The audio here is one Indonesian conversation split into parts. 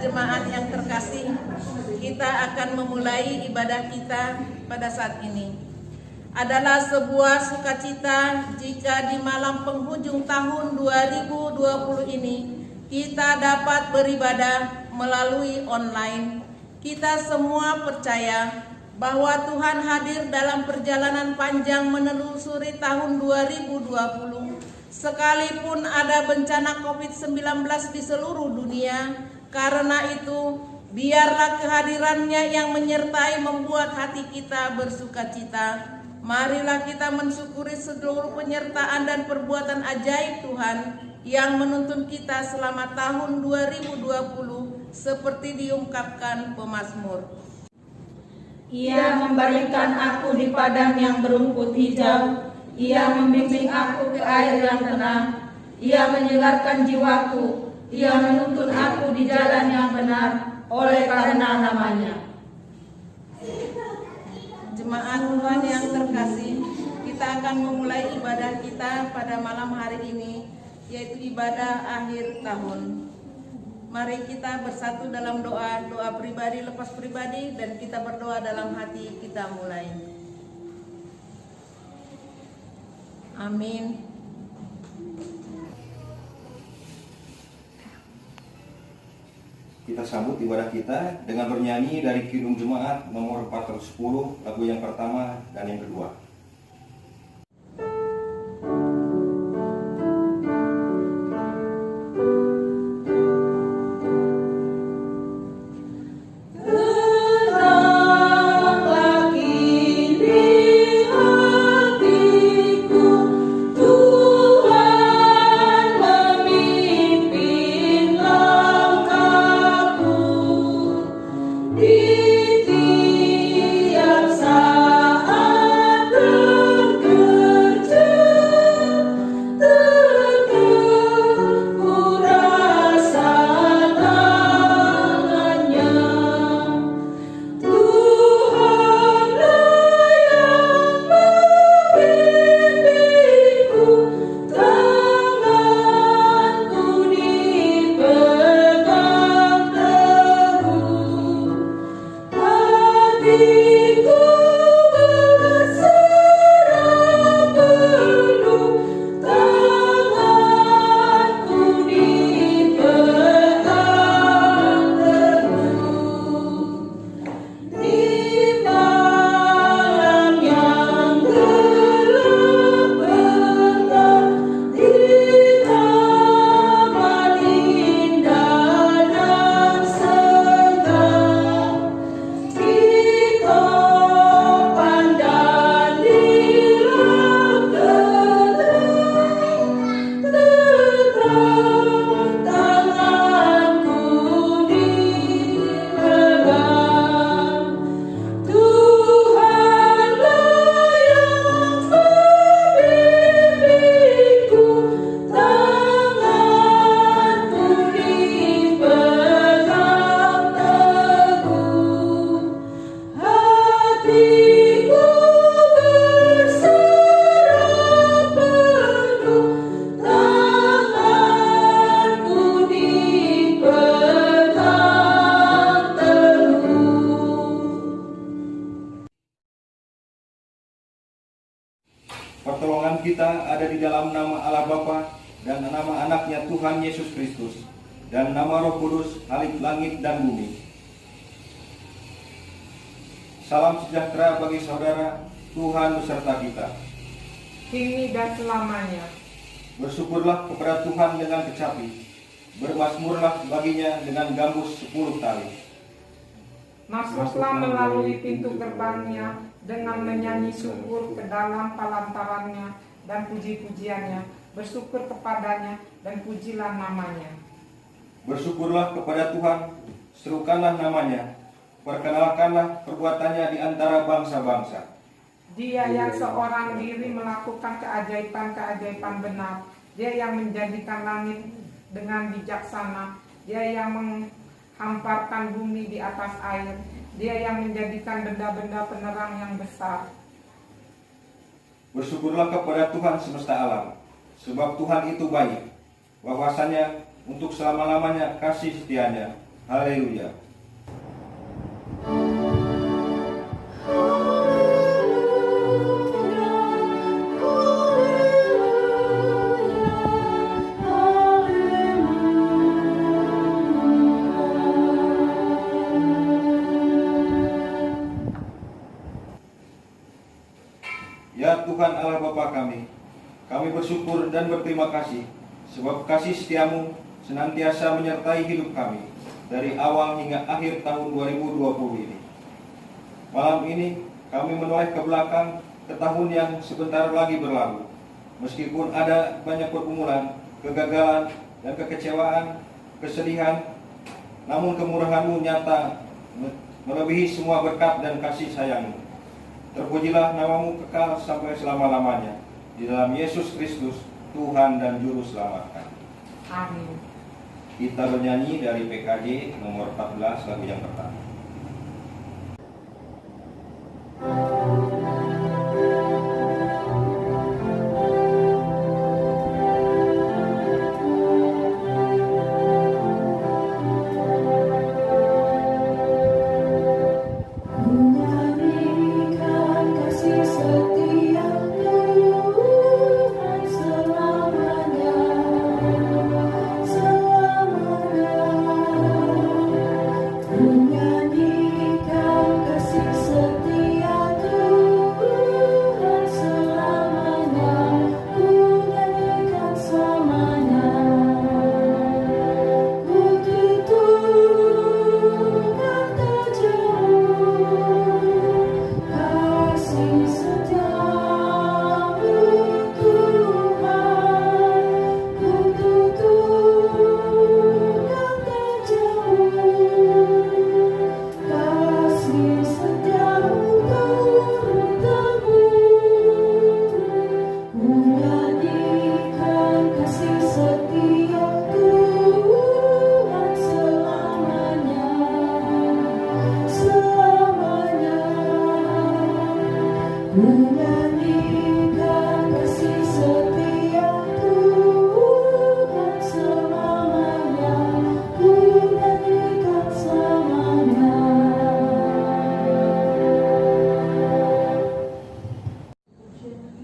jemaat yang terkasih, kita akan memulai ibadah kita pada saat ini. Adalah sebuah sukacita jika di malam penghujung tahun 2020 ini kita dapat beribadah melalui online. Kita semua percaya bahwa Tuhan hadir dalam perjalanan panjang menelusuri tahun 2020. Sekalipun ada bencana COVID-19 di seluruh dunia, karena itu biarlah kehadirannya yang menyertai membuat hati kita bersukacita. Marilah kita mensyukuri seluruh penyertaan dan perbuatan ajaib Tuhan yang menuntun kita selama tahun 2020 seperti diungkapkan pemazmur. Ia membaringkan aku di padang yang berumput hijau. Ia membimbing aku ke air yang tenang. Ia menyegarkan jiwaku. Ia menuntun aku di jalan yang benar oleh karena namanya. Jemaat Tuhan yang terkasih, kita akan memulai ibadah kita pada malam hari ini, yaitu ibadah akhir tahun. Mari kita bersatu dalam doa pribadi lepas pribadi, dan kita berdoa dalam hati. Kita mulai. Amin. Kita sambut ibadah kita dengan bernyanyi dari Kidung Jemaat nomor 410, lagu yang pertama dan yang kedua. Pertolongan kita ada di dalam nama Allah Bapa dan nama anaknya Tuhan Yesus Kristus dan nama Roh Kudus, Halik langit dan bumi. Salam sejahtera bagi saudara, Tuhan beserta kita. Kini dan selamanya. Bersyukurlah kepada Tuhan dengan kecapi, bermazmurlah baginya dengan gambus 10 tali. Masuklah melalui pintu gerbangnya dengan menyanyi syukur ke dalam palantarannya dan puji-pujiannya. Bersyukur kepadanya dan pujilah namanya. Bersyukurlah kepada Tuhan, serukanlah namanya, perkenalkanlah perbuatannya di antara bangsa-bangsa. Dia yang seorang diri melakukan keajaiban-keajaiban benar. Dia yang menjadikan langit dengan bijaksana. Dia yang menghamparkan bumi di atas air. Dia yang menjadikan benda-benda penerang yang besar. Bersyukurlah kepada Tuhan semesta alam, sebab Tuhan itu baik, bahwasanya untuk selama-lamanya kasih setianya, Haleluya. Ya Tuhan Allah Bapa kami bersyukur dan berterima kasih sebab kasih setiamu senantiasa menyertai hidup kami dari awal hingga akhir tahun 2020 ini. Malam ini kami menoleh ke belakang ke tahun yang sebentar lagi berlalu. Meskipun ada banyak pergumulan, kegagalan, dan kekecewaan, kesedihan, namun kemurahan-Mu nyata melebihi semua berkat dan kasih sayang-Mu. Terpujilah nama-Mu kekal sampai selama-lamanya. Di dalam Yesus Kristus, Tuhan dan Juru Selamat kami. Amin. Kita bernyanyi dari PKJ nomor 14 lagu yang pertama.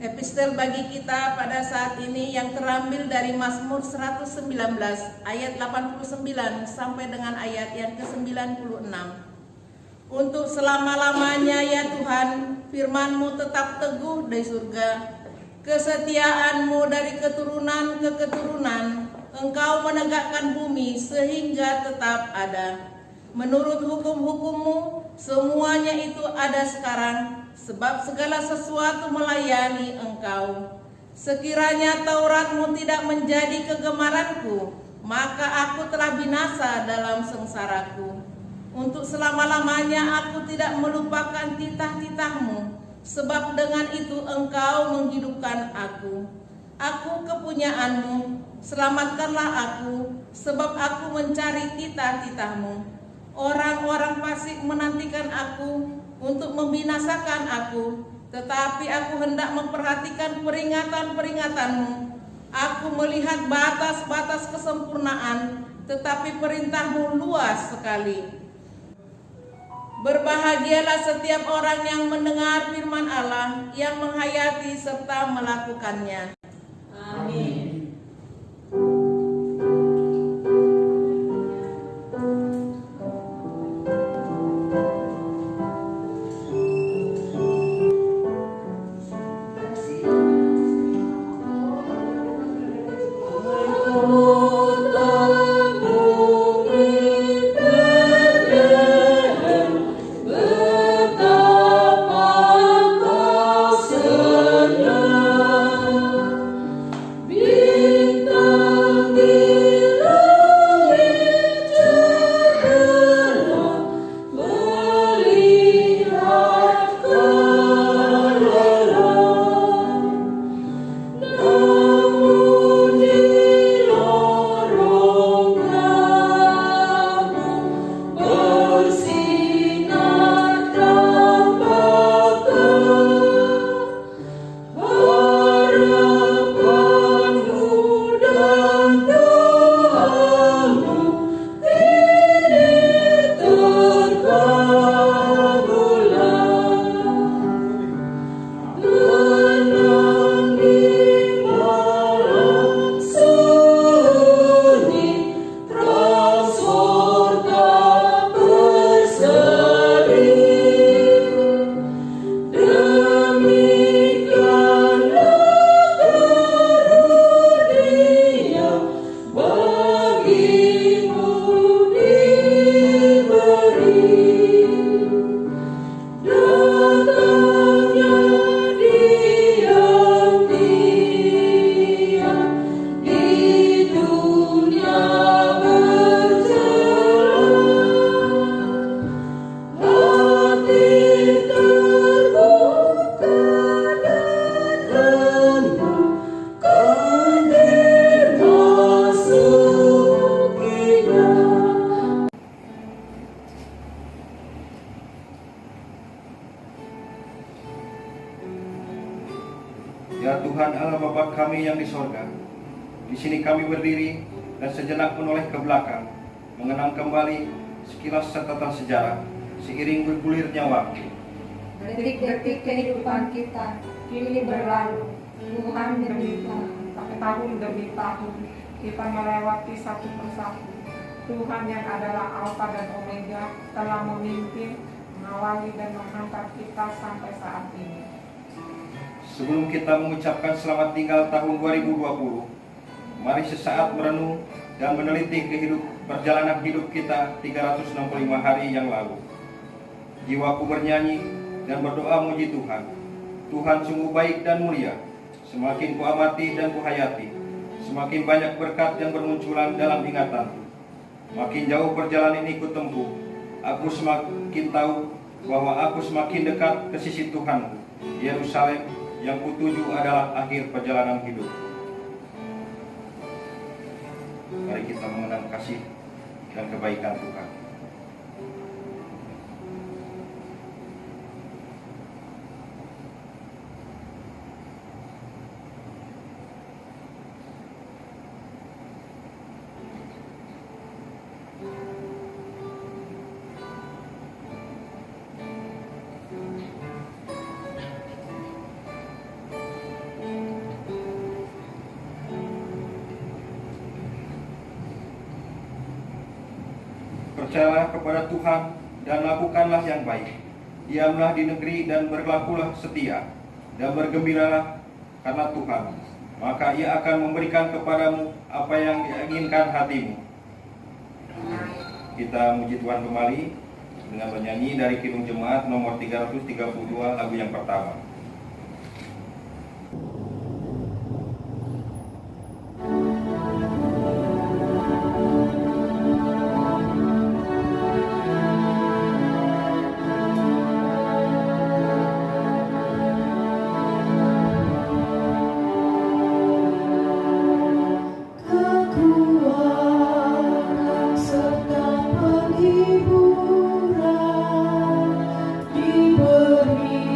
Epistel bagi kita pada saat ini yang terambil dari Mazmur 119 ayat 89 sampai dengan ayat yang ke-96. Untuk selama-lamanya ya Tuhan, firman-Mu tetap teguh di surga. Kesetiaan-Mu dari keturunan ke keturunan, Engkau menegakkan bumi sehingga tetap ada. Menurut hukum-hukum-Mu, semuanya itu ada sekarang, sebab segala sesuatu melayani Engkau. Sekiranya Taurat-Mu tidak menjadi kegemaranku, maka aku telah binasa dalam sengsaraku. Untuk selama-lamanya aku tidak melupakan titah-titah-Mu, sebab dengan itu Engkau menghidupkan aku. Aku kepunyaan-Mu, selamatkanlah aku, sebab aku mencari titah-titah-Mu. Orang-orang fasik menantikan aku untuk membinasakan aku, tetapi aku hendak memperhatikan peringatan-peringatan-Mu. Aku melihat batas-batas kesempurnaan, tetapi perintah-Mu luas sekali. Berbahagialah setiap orang yang mendengar firman Allah, yang menghayati serta melakukannya. Amin. Betapa kau senang Ya Tuhan Allah Bapa kami yang di sorga, di sini kami berdiri dan sejenak menoleh ke belakang, mengenang kembali sekilas catatan sejarah, seiring bergulirnya waktu. Detik-detik kehidupan kita kini berlalu, Tuhan demi Tuhan. Tahun demi tahun kita melewati satu persatu. Tuhan yang adalah Alfa dan Omega telah memimpin, mengawali dan menghantar kita sampai saat ini. Sebelum kita mengucapkan selamat tinggal tahun 2020, mari sesaat merenung dan meneliti perjalanan hidup kita 365 hari yang lalu. Jiwaku bernyanyi dan berdoa muji Tuhan. Tuhan sungguh baik dan mulia. Semakin kuamati dan kuhayati, semakin banyak berkat yang bermunculan dalam ingatanku. Makin jauh perjalanan ini kutempuh, aku semakin tahu bahwa aku semakin dekat ke sisi Tuhanku. Yerusalem yang kutuju adalah akhir perjalanan hidup. Mari kita mengenang kasih dan kebaikan Tuhan. Percayalah kepada Tuhan dan lakukanlah yang baik. Diamlah di negeri dan berlakulah setia, dan bergembiralah karena Tuhan. Maka Ia akan memberikan kepadamu apa yang diinginkan hatimu. Kita muji Tuhan kembali dengan menyanyi dari Kidung Jemaat nomor 332, lagu yang pertama. Diberi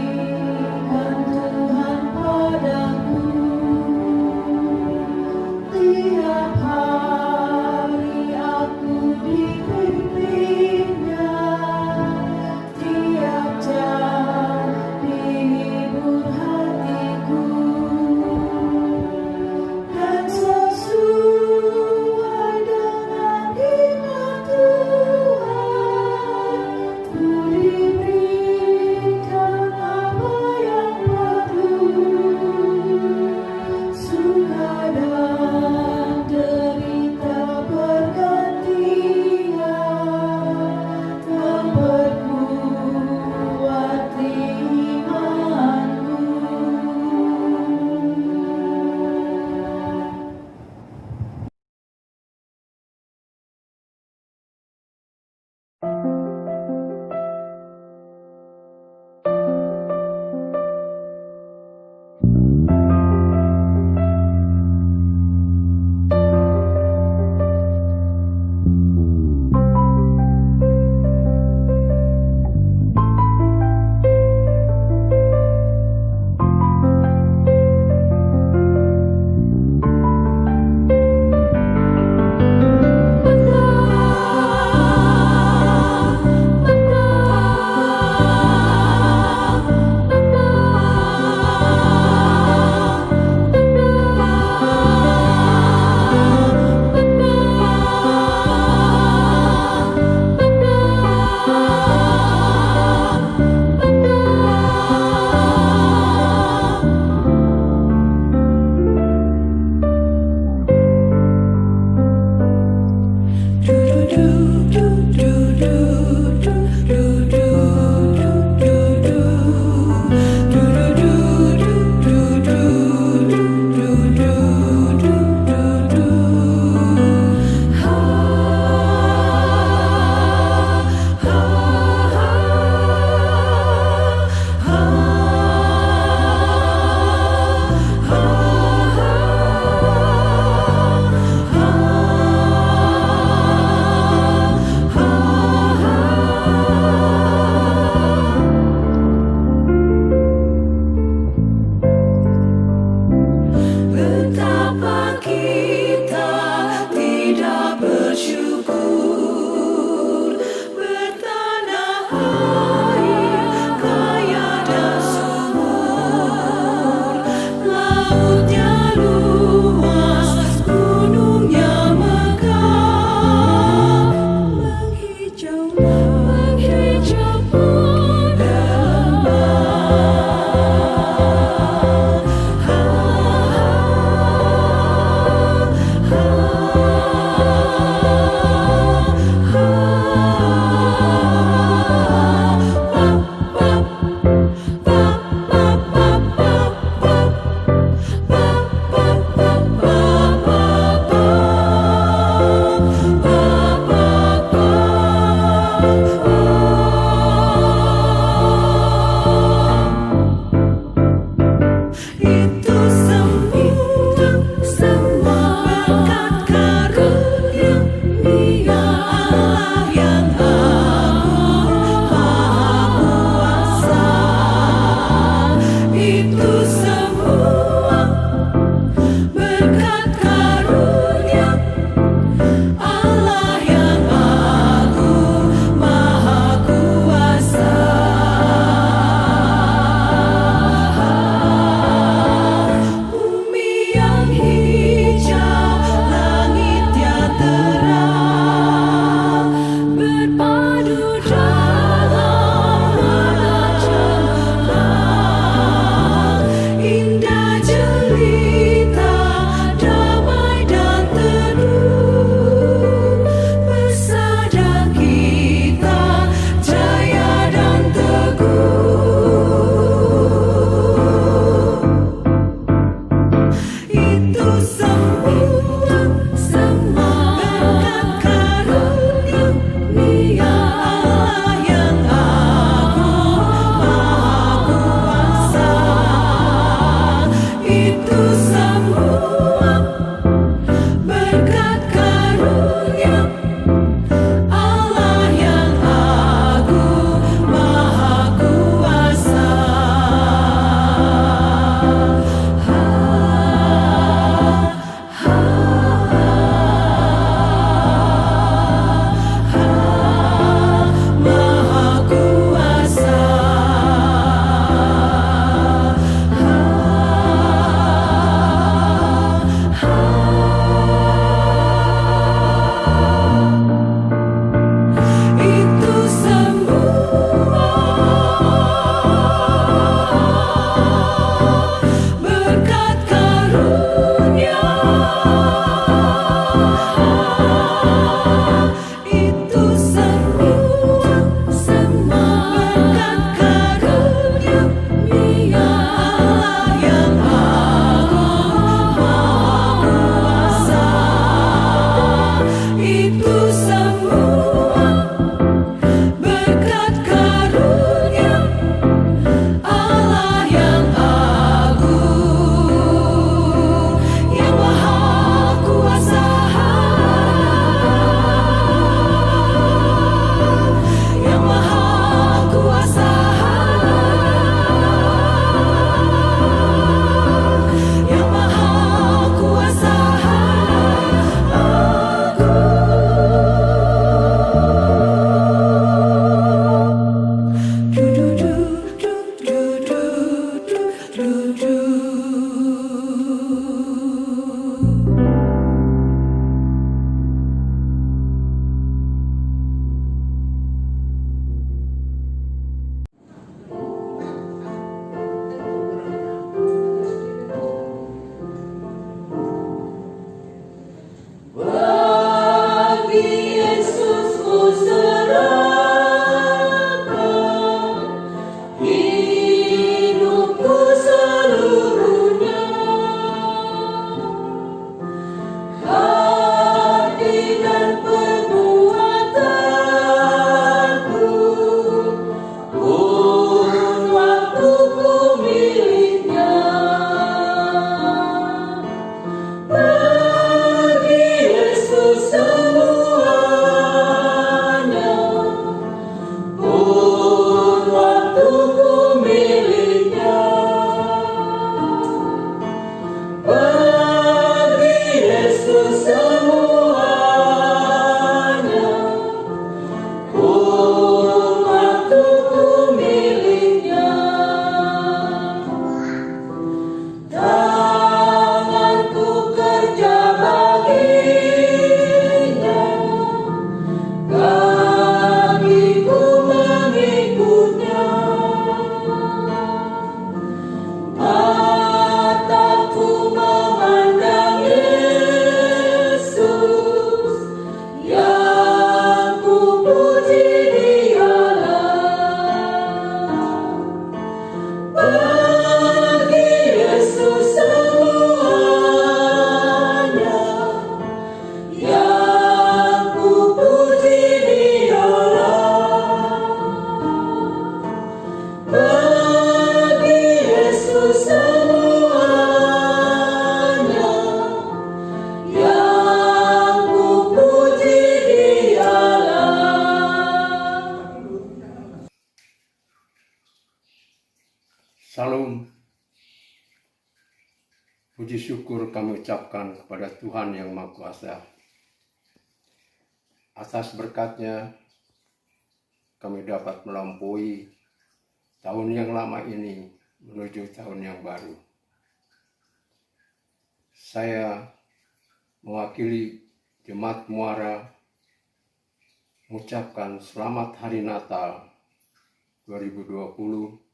Salam. Puji syukur kami ucapkan kepada Tuhan Yang Maha Kuasa. Atas berkat-Nya kami dapat melampaui tahun yang lama ini menuju tahun yang baru. Saya mewakili Jemaat Muara mengucapkan selamat Hari Natal 2020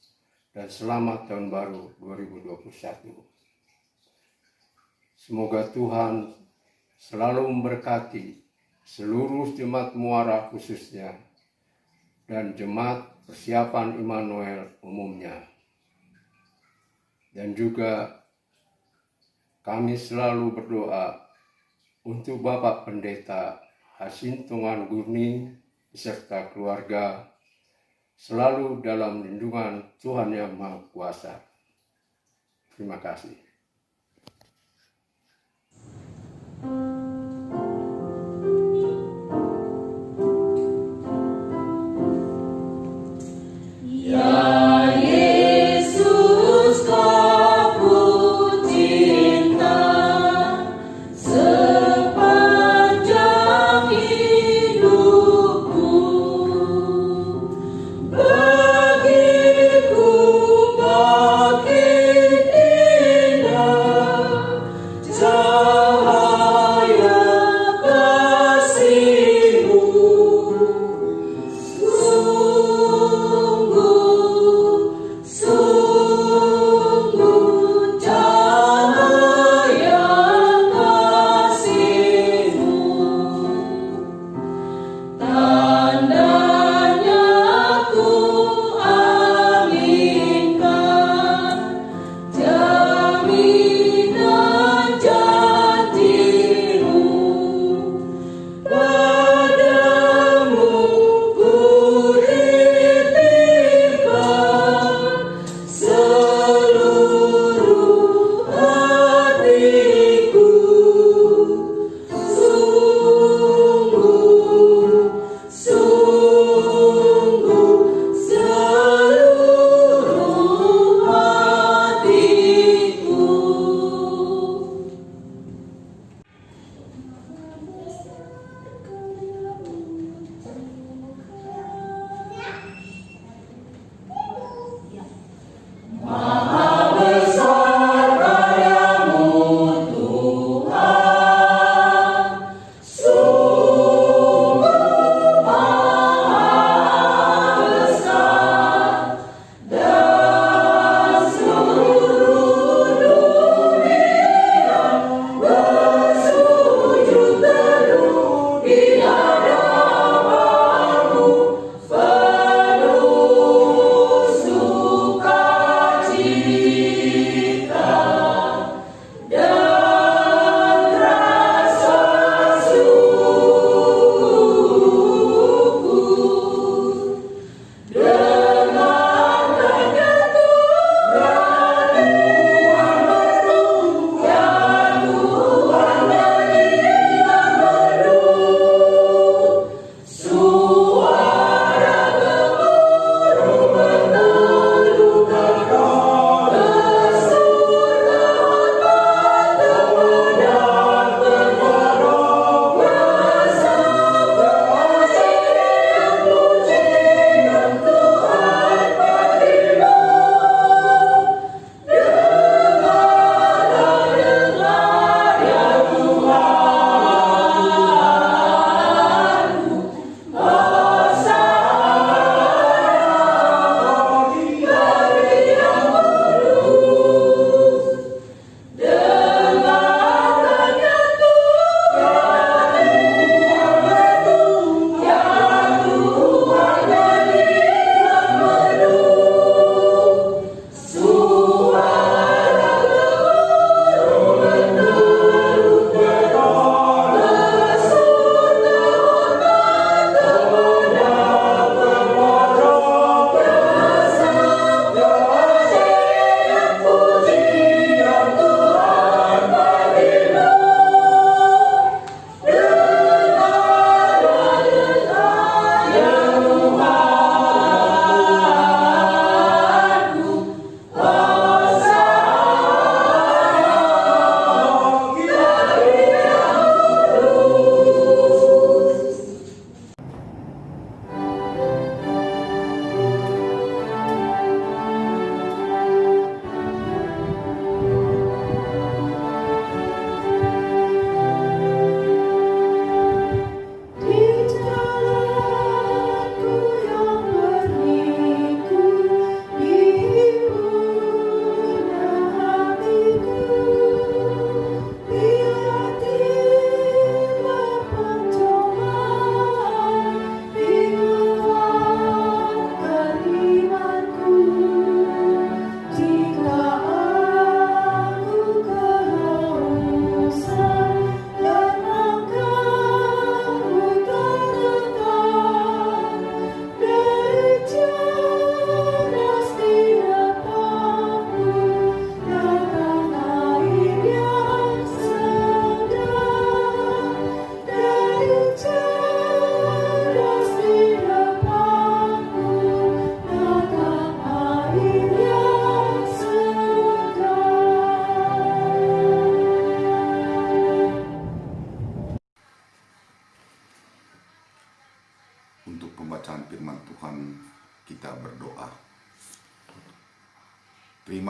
dan selamat Tahun Baru 2021. Semoga Tuhan selalu memberkati seluruh Jemaat Muara khususnya dan Jemaat Persiapan Immanuel umumnya. Dan juga kami selalu berdoa untuk Bapak Pendeta Hasintungan Gurni beserta keluarga selalu dalam lindungan Tuhan Yang Maha Kuasa. Terima kasih. Bagiku makin indah.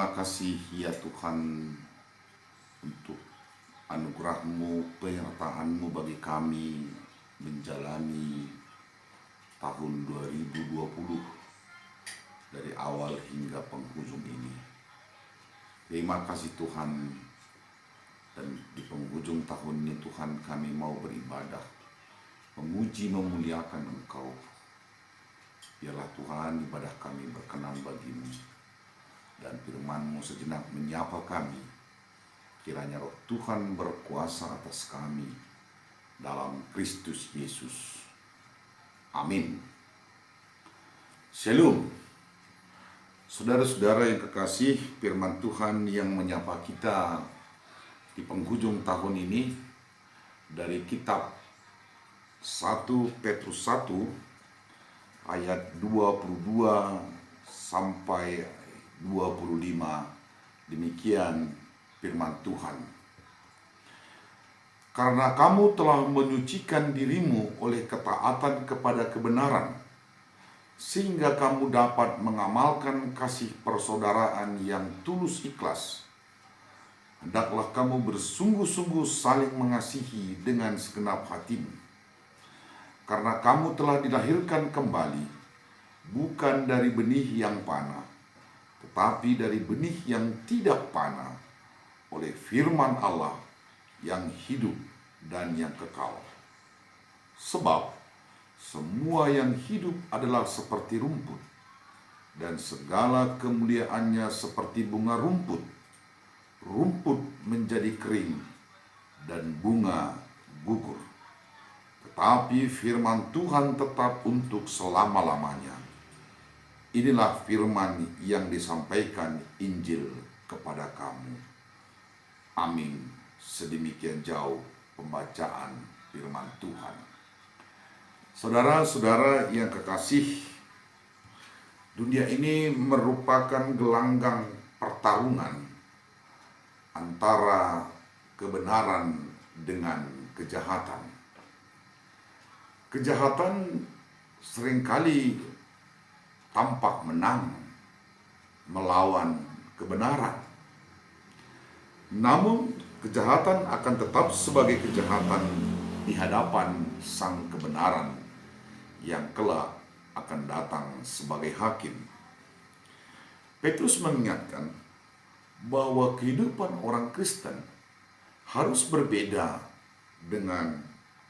Terima kasih ya Tuhan untuk anugerah-Mu, penyertaan-Mu bagi kami menjalani tahun 2020 dari awal hingga penghujung ini. Terima kasih Tuhan, dan di penghujung tahun ini Tuhan kami mau beribadah, memuji memuliakan Engkau. Biarlah Tuhan ibadah kami berkenan bagi-Mu, dan firman-Mu sejenak menyapa kami. Kiranya Roh Tuhan berkuasa atas kami dalam Kristus Yesus. Amin. Shalom. Saudara-saudara yang kekasih, firman Tuhan yang menyapa kita di penghujung tahun ini dari kitab 1 Petrus 1 ayat 22 sampai 25. Demikian firman Tuhan. Karena kamu telah menyucikan dirimu oleh ketaatan kepada kebenaran, sehingga kamu dapat mengamalkan kasih persaudaraan yang tulus ikhlas. Hendaklah kamu bersungguh-sungguh saling mengasihi dengan segenap hatimu. Karena kamu telah dilahirkan kembali, bukan dari benih yang panah, tetapi dari benih yang tidak panah, oleh firman Allah yang hidup dan yang kekal. Sebab semua yang hidup adalah seperti rumput, dan segala kemuliaannya seperti bunga rumput. Rumput menjadi kering, dan bunga gugur. Tetapi firman Tuhan tetap untuk selama-lamanya. Inilah firman yang disampaikan Injil kepada kamu. Amin. Sedemikian jauh pembacaan firman Tuhan. Saudara-saudara yang kekasih, dunia ini merupakan gelanggang pertarungan antara kebenaran dengan kejahatan. Kejahatan seringkali tampak menang melawan kebenaran. Namun kejahatan akan tetap sebagai kejahatan di hadapan sang kebenaran yang kelak akan datang sebagai hakim. Petrus mengingatkan bahwa kehidupan orang Kristen harus berbeda dengan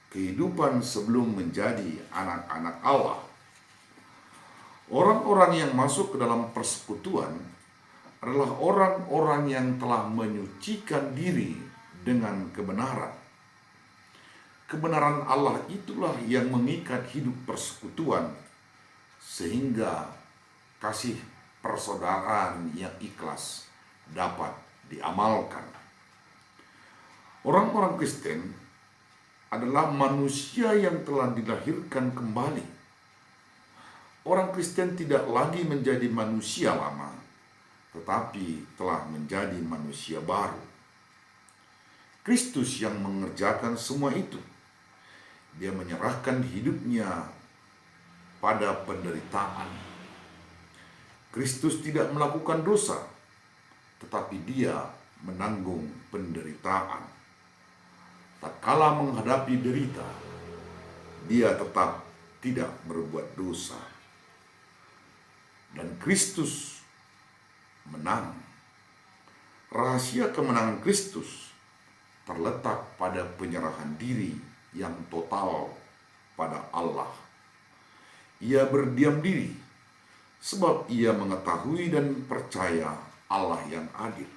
kehidupan sebelum menjadi anak-anak Allah. Orang-orang yang masuk ke dalam persekutuan adalah orang-orang yang telah menyucikan diri dengan kebenaran. Kebenaran Allah itulah yang mengikat hidup persekutuan, sehingga kasih persaudaraan yang ikhlas dapat diamalkan. Orang-orang Kristen adalah manusia yang telah dilahirkan kembali. Orang Kristen tidak lagi menjadi manusia lama, tetapi telah menjadi manusia baru. Kristus yang mengerjakan semua itu. Dia menyerahkan hidupnya pada penderitaan. Kristus tidak melakukan dosa, tetapi dia menanggung penderitaan. Tatkala menghadapi derita, dia tetap tidak berbuat dosa. Dan Kristus menang. Rahasia kemenangan Kristus terletak pada penyerahan diri yang total pada Allah. Ia berdiam diri sebab ia mengetahui dan percaya Allah yang adil.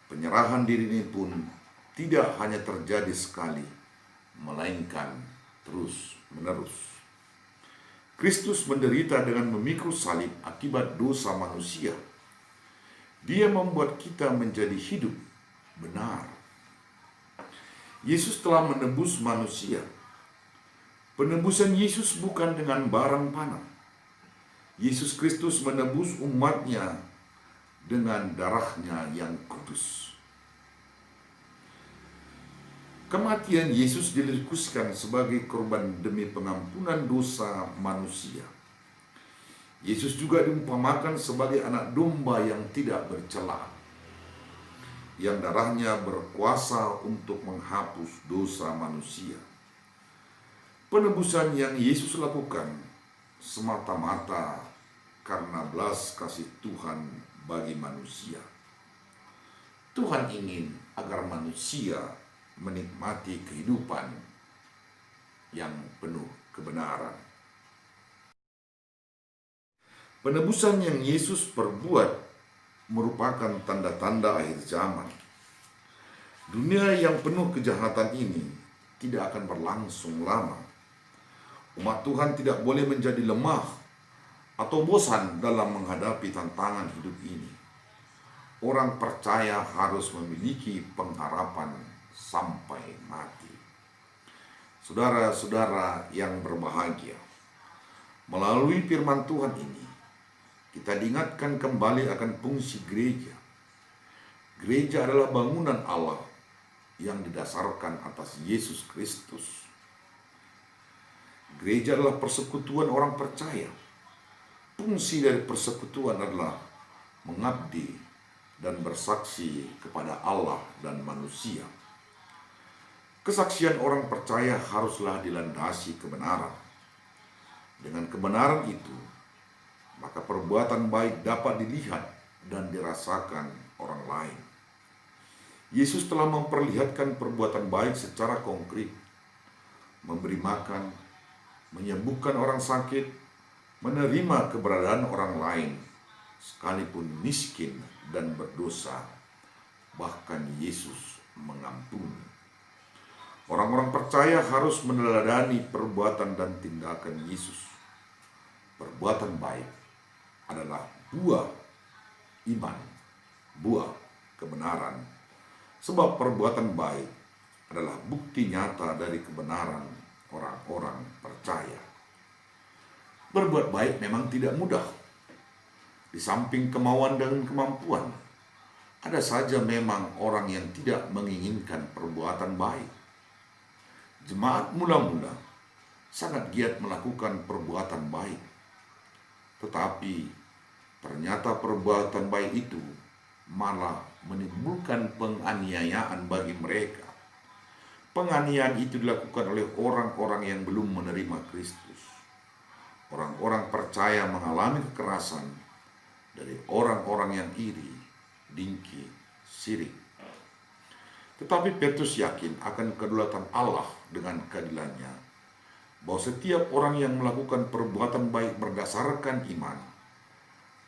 Penyerahan diri ini pun tidak hanya terjadi sekali, melainkan terus-menerus. Kristus menderita dengan memikul salib akibat dosa manusia. Dia membuat kita menjadi hidup benar. Yesus telah menebus manusia. Penebusan Yesus bukan dengan barang panah. Yesus Kristus menebus umatnya dengan darahnya yang kudus. Kematian Yesus dilekuskan sebagai korban demi pengampunan dosa manusia. Yesus juga diumpamakan sebagai anak domba yang tidak bercela, yang darahnya berkuasa untuk menghapus dosa manusia. Penebusan yang Yesus lakukan semata-mata karena belas kasih Tuhan bagi manusia. Tuhan ingin agar manusia menikmati kehidupan yang penuh kebenaran. Penebusan yang Yesus perbuat merupakan tanda-tanda akhir zaman. Dunia yang penuh kejahatan ini tidak akan berlangsung lama. Umat Tuhan tidak boleh menjadi lemah atau bosan dalam menghadapi tantangan hidup ini. Orang percaya harus memiliki pengharapan sampai mati. Saudara-saudara yang berbahagia, melalui firman Tuhan ini, kita diingatkan kembali akan fungsi gereja. Gereja adalah bangunan Allah yang didasarkan atas Yesus Kristus. Gereja adalah persekutuan orang percaya. Fungsi dari persekutuan adalah mengabdi dan bersaksi kepada Allah dan manusia. Kesaksian orang percaya haruslah dilandasi kebenaran. Dengan kebenaran itu, maka perbuatan baik dapat dilihat dan dirasakan orang lain. Yesus telah memperlihatkan perbuatan baik secara konkret, memberi makan, menyembuhkan orang sakit, menerima keberadaan orang lain, sekalipun miskin dan berdosa. Bahkan Yesus mengampuni. Orang-orang percaya harus meneladani perbuatan dan tindakan Yesus. Perbuatan baik adalah buah iman, buah kebenaran. Sebab perbuatan baik adalah bukti nyata dari kebenaran orang-orang percaya. Berbuat baik memang tidak mudah. Di samping kemauan dan kemampuan, ada saja memang orang yang tidak menginginkan perbuatan baik. Jemaat mula-mula sangat giat melakukan perbuatan baik. Tetapi ternyata perbuatan baik itu malah menimbulkan penganiayaan bagi mereka. Penganiayaan itu dilakukan oleh orang-orang yang belum menerima Kristus. Orang-orang percaya mengalami kekerasan dari orang-orang yang iri, dengki, sirik. Tetapi Petrus yakin akan kedaulatan Allah dengan keadilannya, bahwa setiap orang yang melakukan perbuatan baik berdasarkan iman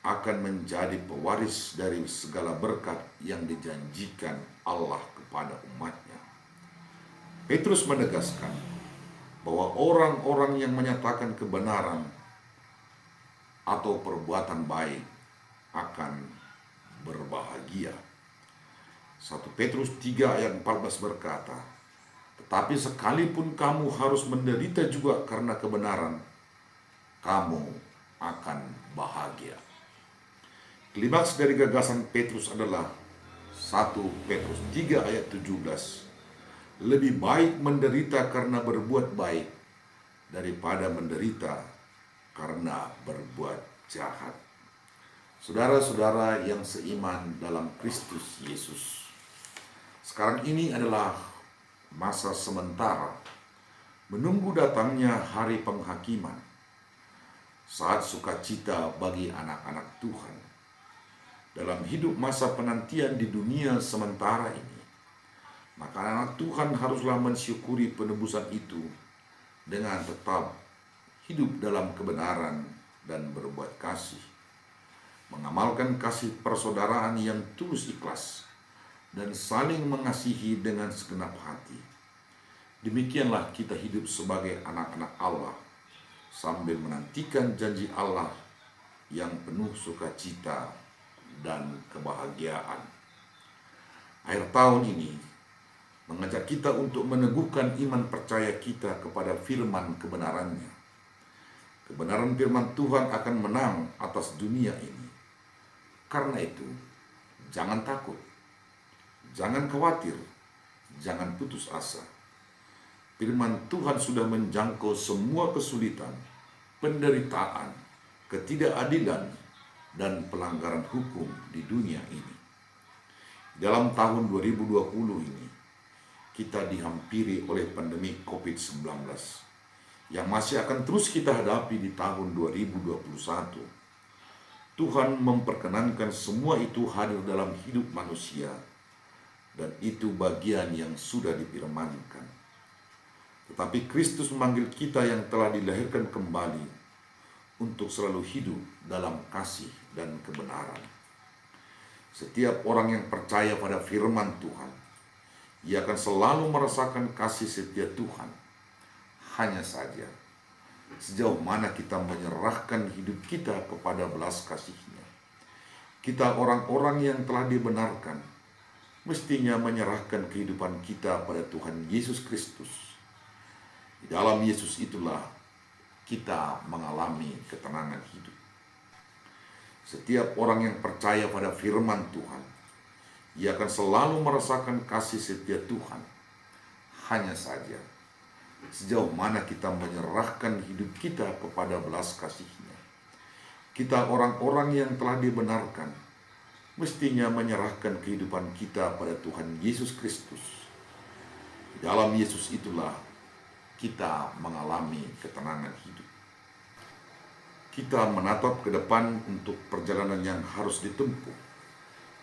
akan menjadi pewaris dari segala berkat yang dijanjikan Allah kepada umatnya. Petrus menegaskan bahwa orang-orang yang menyatakan kebenaran atau perbuatan baik akan berbahagia. 1 Petrus 3 ayat 14 berkata, "Tetapi sekalipun kamu harus menderita juga karena kebenaran, kamu akan bahagia." Klimaks dari gagasan Petrus adalah 1 Petrus 3 ayat 17. Lebih baik menderita karena berbuat baik daripada menderita karena berbuat jahat. Saudara-saudara yang seiman dalam Kristus Yesus, sekarang ini adalah masa sementara menunggu datangnya hari penghakiman, saat sukacita bagi anak-anak Tuhan. Dalam hidup masa penantian di dunia sementara ini, maka anak Tuhan haruslah mensyukuri penebusan itu dengan tetap hidup dalam kebenaran dan berbuat kasih, mengamalkan kasih persaudaraan yang tulus ikhlas, dan saling mengasihi dengan segenap hati. Demikianlah kita hidup sebagai anak-anak Allah, sambil menantikan janji Allah yang penuh sukacita dan kebahagiaan. Akhir tahun ini mengajak kita untuk meneguhkan iman percaya kita kepada firman kebenarannya. Kebenaran firman Tuhan akan menang atas dunia ini. Karena itu, jangan takut, jangan khawatir, jangan putus asa. Firman Tuhan sudah menjangkau semua kesulitan, penderitaan, ketidakadilan, dan pelanggaran hukum di dunia ini. Dalam tahun 2020 ini, kita dihampiri oleh pandemi COVID-19 yang masih akan terus kita hadapi di tahun 2021. Tuhan memperkenankan semua itu hadir dalam hidup manusia, dan itu bagian yang sudah difirmankan. Tetapi Kristus memanggil kita yang telah dilahirkan kembali untuk selalu hidup dalam kasih dan kebenaran. Setiap orang yang percaya pada firman Tuhan, ia akan selalu merasakan kasih setia Tuhan. Hanya saja, sejauh mana kita menyerahkan hidup kita kepada belas kasih-Nya. Kita orang-orang yang telah dibenarkan, mestinya menyerahkan kehidupan kita pada Tuhan Yesus Kristus. Di dalam Yesus itulah kita mengalami ketenangan hidup. Setiap orang yang percaya pada firman Tuhan, ia akan selalu merasakan kasih setia Tuhan. Hanya saja, sejauh mana kita menyerahkan hidup kita kepada belas kasih-Nya. Kita orang-orang yang telah dibenarkan, mestinya menyerahkan kehidupan kita pada Tuhan Yesus Kristus. Di dalam Yesus itulah kita mengalami ketenangan hidup. Kita menatap ke depan untuk perjalanan yang harus ditempuh.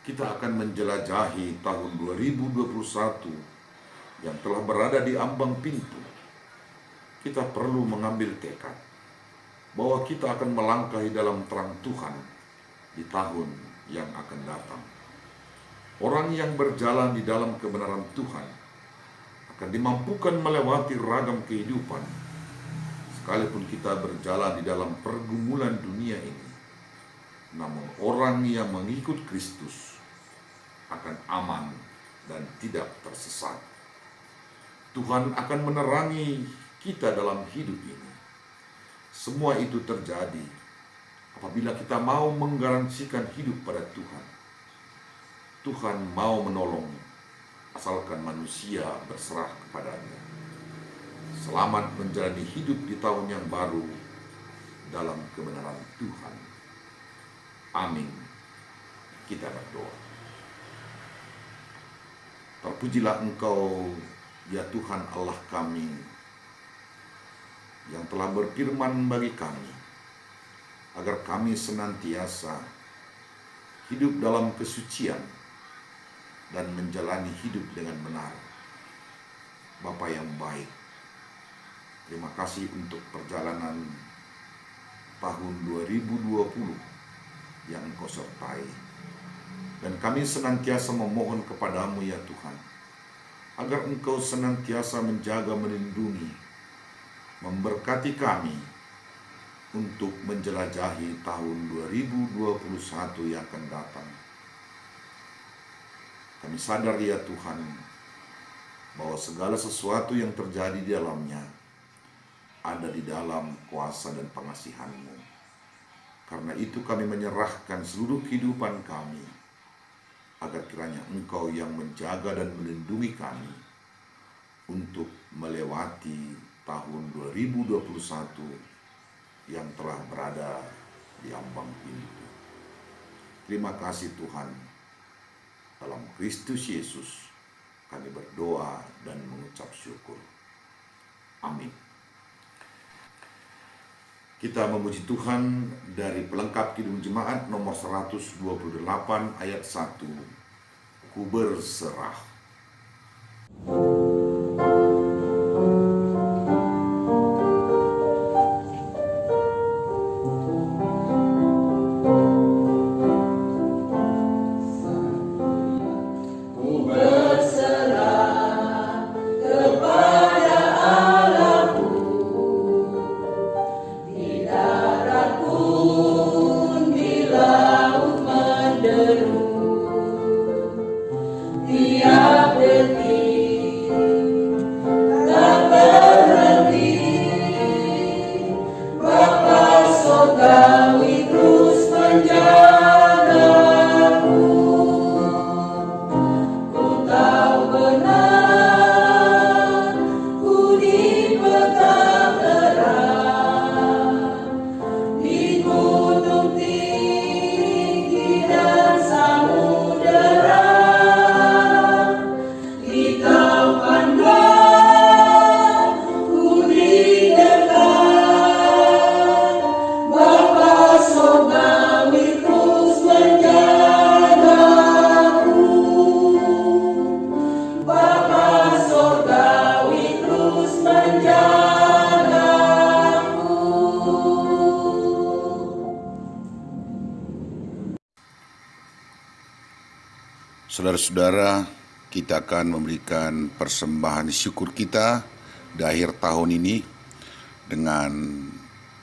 Kita akan menjelajahi tahun 2021 yang telah berada di ambang pintu. Kita perlu mengambil tekad bahwa kita akan melangkahi dalam terang Tuhan di tahun yang akan datang. Orang yang berjalan di dalam kebenaran Tuhan akan dimampukan melewati ragam kehidupan, sekalipun kita berjalan di dalam pergumulan dunia ini. Namun orang yang mengikut Kristus akan aman dan tidak tersesat. Tuhan akan menerangi kita dalam hidup ini. Semua itu terjadi apabila kita mau menggaransikan hidup pada Tuhan. Tuhan mau menolong asalkan manusia berserah kepadanya. Selamat menjalani hidup di tahun yang baru dalam kebenaran Tuhan. Amin. Kita berdoa. Terpujilah Engkau, ya Tuhan Allah kami, yang telah berfirman bagi kami, agar kami senantiasa hidup dalam kesucian dan menjalani hidup dengan benar. Bapa yang baik, terima kasih untuk perjalanan tahun 2020 yang Engkau sertai. Dan kami senantiasa memohon kepadamu ya Tuhan, agar Engkau senantiasa menjaga, melindungi, memberkati kami untuk menjelajahi tahun 2021 yang akan datang. Kami sadar ya Tuhan, bahwa segala sesuatu yang terjadi di dalamnya ada di dalam kuasa dan pengasihan-Mu. Karena itu kami menyerahkan seluruh kehidupan kami, agar kiranya Engkau yang menjaga dan melindungi kami untuk melewati tahun 2021 yang telah berada di ambang pintu. Terima kasih Tuhan. Dalam Kristus Yesus kami berdoa dan mengucap syukur. Amin. Kita memuji Tuhan dari pelengkap Kidung Jemaat nomor 128 ayat 1. Ku berserah. Tiap detik Saudara-saudara, kita akan memberikan persembahan syukur kita di akhir tahun ini dengan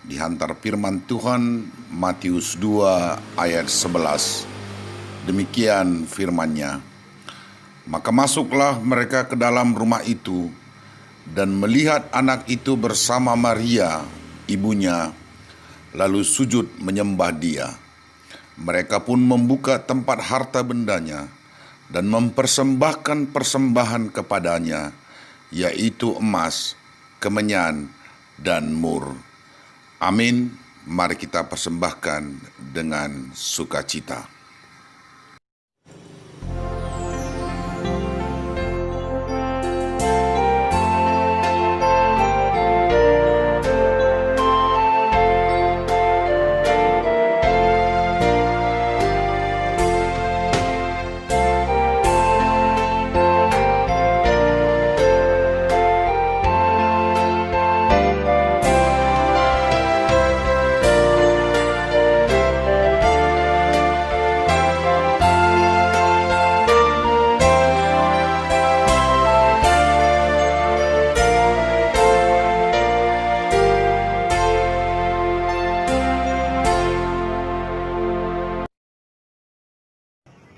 dihantar firman Tuhan Matius 2 ayat 11. Demikian firman-Nya. Maka masuklah mereka ke dalam rumah itu dan melihat anak itu bersama Maria, ibunya, lalu sujud menyembah dia. Mereka pun membuka tempat harta bendanya dan mempersembahkan persembahan kepadanya, yaitu emas, kemenyan, dan mur. Amin. Mari kita persembahkan dengan sukacita.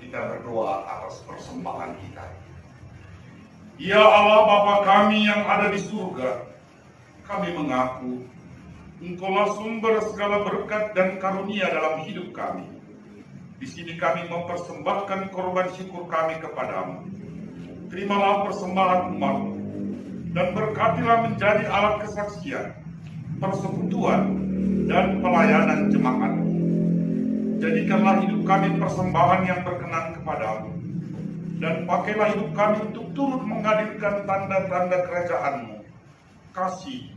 Kita berdoa atas persembahan kita. Ya Allah Bapa kami yang ada di surga, kami mengaku Engkaulah sumber segala berkat dan karunia dalam hidup kami. Di sini kami mempersembahkan korban syukur kami kepadamu. Terimalah persembahan umat-Mu dan berkatilah menjadi alat kesaksian, persekutuan, dan pelayanan jemaat. Jadikanlah hidup kami persembahan yang berkenan kepadamu, dan pakailah hidup kami untuk turut menghadirkan tanda-tanda kerajaan-Mu, kasih,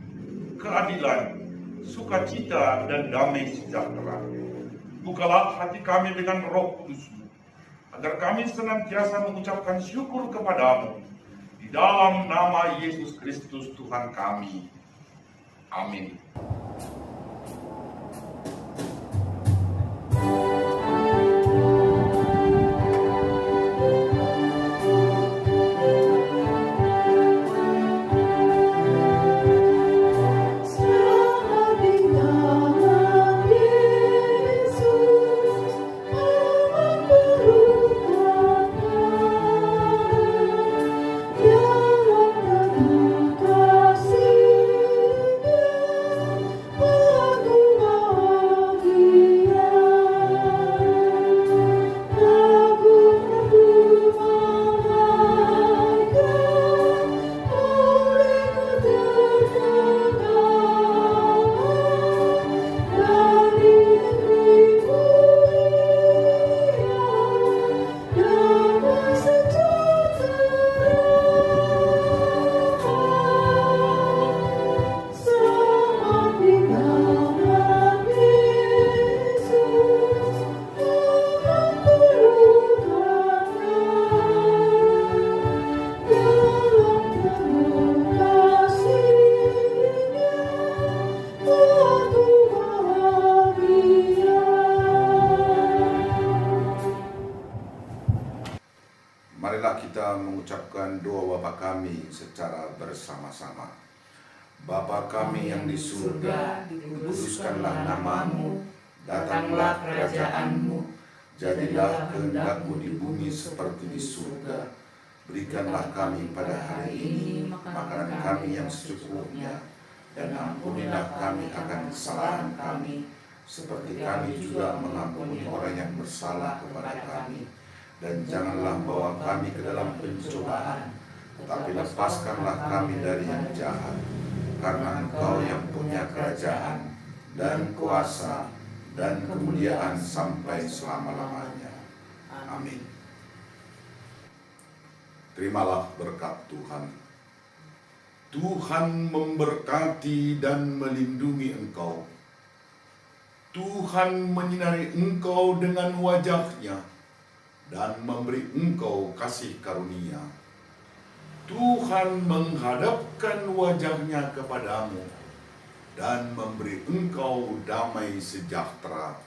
keadilan, sukacita, dan damai sejahtera. Bukalah hati kami dengan Roh Kudus-Mu, agar kami senantiasa mengucapkan syukur kepadamu, di dalam nama Yesus Kristus Tuhan kami. Amin. Marilah kita mengucapkan doa Bapa kami secara bersama-sama. Bapa kami yang di surga, dikuduskanlah nama-Mu, datanglah kerajaan-Mu, jadilah kehendak-Mu di bumi seperti di surga. Berikanlah kami pada hari ini makanan kami yang secukupnya, dan ampunilah kami akan kesalahan kami, seperti kami juga mengampuni orang yang bersalah kepada kami. Dan janganlah bawa kami ke dalam pencobaan, tetapi lepaskanlah kami dari yang jahat. Karena Engkau yang punya kerajaan, dan kuasa, dan kemuliaan sampai selama-lamanya. Amin. Terimalah berkat Tuhan. Tuhan memberkati dan melindungi engkau. Tuhan menyinari engkau dengan wajah-Nya dan memberi engkau kasih karunia. Tuhan menghadapkan wajah-Nya kepadamu dan memberi engkau damai sejahtera.